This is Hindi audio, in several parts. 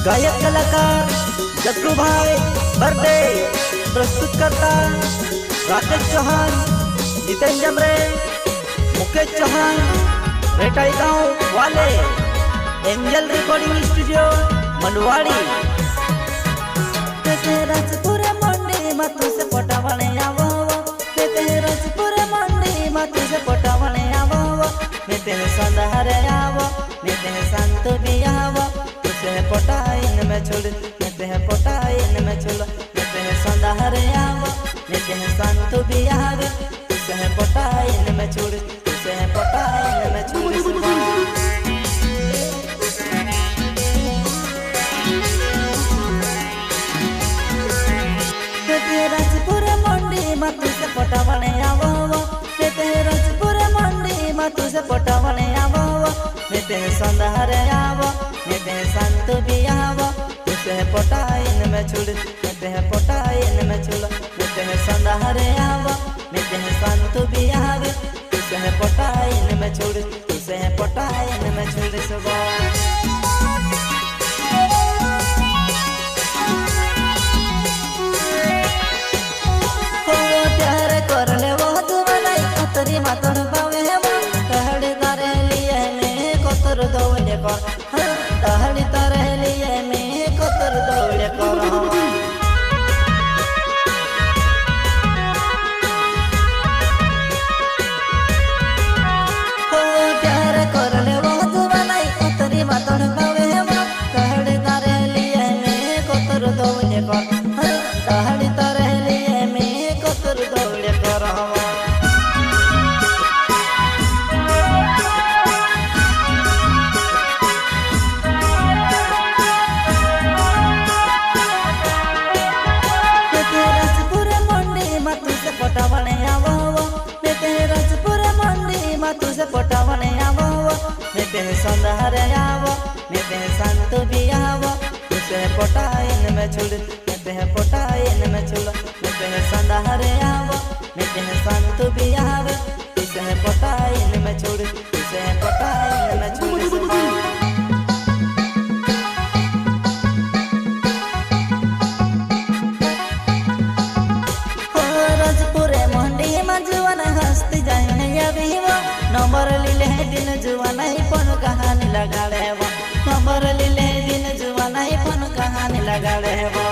गायक कलाकार जग्गू भाई बर्थडे प्रस्तुत करता राकेश चौहान, नितिन जमरे, मुकेश चौहान, रेटाई गांव वाले, एंजल रिकॉर्डिंग स्टूडियो मंडवाड़ी। राजपुर मंडी मातु से पटावणे आवो, राजपुर मंडी मातु से पटावणे आवो, मेते संधारे आवो, मेते संत भी आवो, तुसे पटाइन में छोड़, मेते पटाइन में छोड़, मेते संधारे आवो, मेते संत भी आवे, तुसे पटाइन में छोड़, तुसे पटाइन में छोड़। राजपुर मंडी मातु से पटावणे आवो, राजपुर मंडी मातु से पटावणे आवो, मेते संधारे आवो, मेते संत भी आवो, तुसे पटाइन में छोड़, मेते पटाइन में छोड़, मेते संधारे आवो, मेते संत भी आवे, तुसे पटाइन में छोड़, तुसे पटाइन में छोड़ सको। करले वो तुम्हारी कतरी मातन पावे वो तहड़ी तारे लिए में कतर दौड़े कर, तहड़ी तारे लिए में कतर दौड़े कर। हो प्यार करले वो तुम्हारी कतरी मातन पावे वो तहड़ी तारे लिए में कतर दौड़े कर, तहड़ी तारे लिए में कतर दौड़े कर। पटावणे आवो, मेते राजपुर मंडी मातु से पटावणे आवो, मेते संधारे आवो, मेते संत भी आवो, तुसे पटाइन में छोड़, मेते पटाइन में छोड़, मेते संधारे आवो, मेते संत भी आवे, तुसे पटाइन में छोड़, तुसे पटाइन में छोड़। जुआन हस्ती जाने अभी वो नंबर लीले दिन जुआन ही पन कहानी लगा ले वो, नंबर लीले दिन जुआन ही पन कहानी लगा ले वो।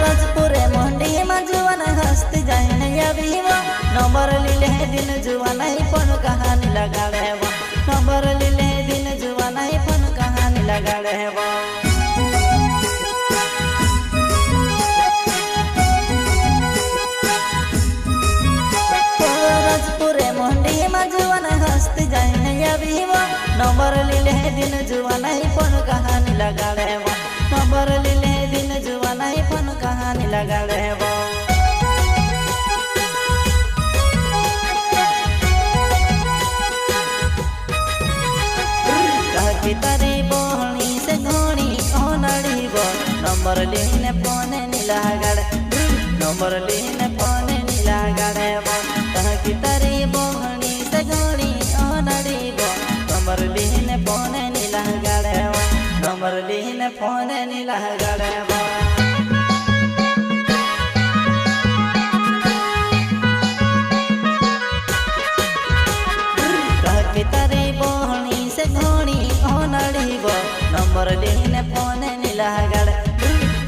राजपुर मंडी में जुआन हस्ती जाने अभी वो नंबर लीले दिन जुआन ही पन कहानी लगा ले वो, नंबर लीले दिन जुआन ही पन कहानी लगा ले वो। जुआन हस्ती जाने अभी वो नंबर लीले दिन जुआन ही पन कहानी लगा ले वो, नंबर लीले दिन जुआन ही पन कहानी लगा ले वो। कहती तारी बोहनी से घोड़ी ओनड़ी वो नंबर लीने पने नीला गड़, नंबर लीने पने नीला गड़े वो। कहती तारी बोहनी घोड़ी ओनड़ी वो नंबर लीने पने नीला गड़े वो, नंबर लीने पने नीला गड़े वो। कहती तारी बोहनी से घोड़ी ओनड़ी वो नंबर लीने पने नीला गड़े,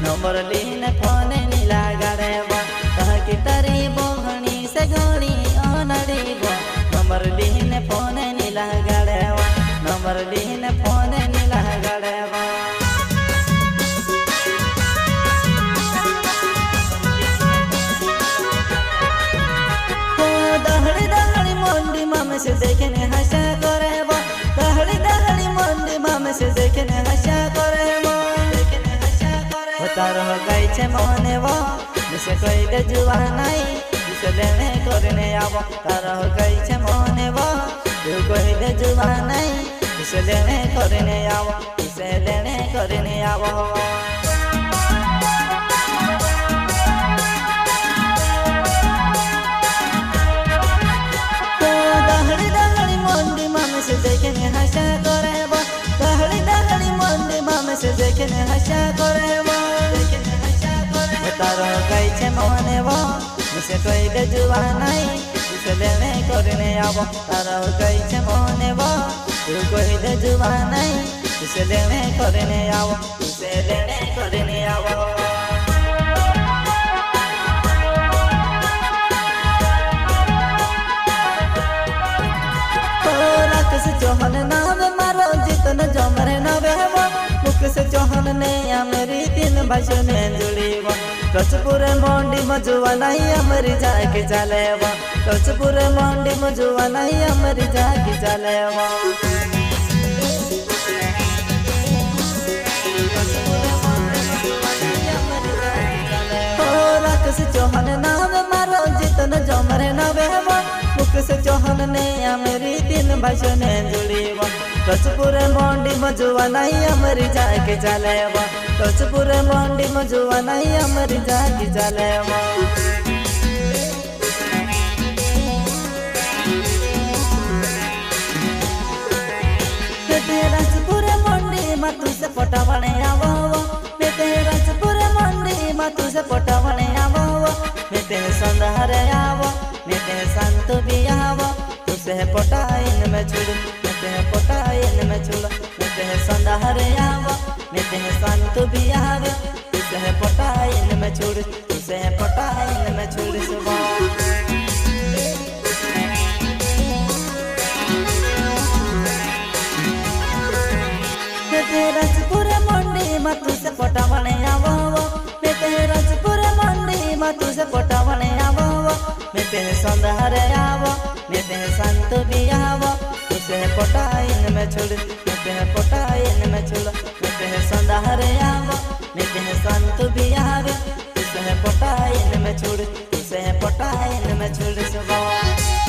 नंबर लीने पने नीला गड़े वो। कहती तारी बोहनी से घोड़ी ओनड़ी वो नंबर लीने पने नीला गड़े वो, नंबर लीने पने नीला गड़े वो। दहड़ी दहड़ी मंडी मामे से देखने हंसा करे वो, दहड़ी दहड़ी मंडी मामे से देखने हंसा करे वो, देखने हंसा करे। तारो गई छे मोने वो जिसे कोई दे जुआ नहीं, जिसे लेने करने आवो, तारो गई छे मोने वो तू कोई दे जुआ नहीं, जिसे लेने करने आवो, जिसे लेने करने आवो। तुसे कोई दे जुआ नहीं तुसे लेने करने आवो तारा कई छे मोने वो तू कोई दे जुआ नहीं तुसे लेने करने आवो तुसे लेने करने आवो चौहान नाम मारो जितन जमरे नवे वो मुकेश चौहान ने मेरी तीन भाषा ने जुड़ी वो रजपुर मंडी मजुआ नहीं हमारी जाके चले वो रजपुर मंडी मजुआ नहीं हमारी जाके चले वो चौहान नाम मारो जितन जमरे नवे वो मुकेश चौहान ने मेरी तीन भाषा ने जुड़ी वो रजपुर मंडी मजुआ नहीं हमारी जाके चले वो रजपुर मंडी मजुआ नहीं हमारी जाके चले वो रजपुर मंडी में तुझे फोटा बने आवो रजपुर मंडी में तुझे फोटा बने आवो संधारे आवो मेरे संत भी आवो तुझे पोटाइन में छुड़ मेरे पोटाइन में छुड़ मेरे संधारे आवो मेरे संत भी आवे तुझे पोटाइन में छुड़ तुझे पोटाइन में छुड़ सुबह रजपुर मंडी में तुझे पोटा बने आवो रजपुर मंडी में तुझे पोटा बने आवो मेरे संधारे आवो मेरे संत भी आवो तुझे पोटाइन में छुड़ मेरे पोटाइन में छुड़ मेरे संधारे आवो मेरे संत भी आवे तुझे पोटाइन में छुड़ तुझे पोटाइन में छुड़ सुबह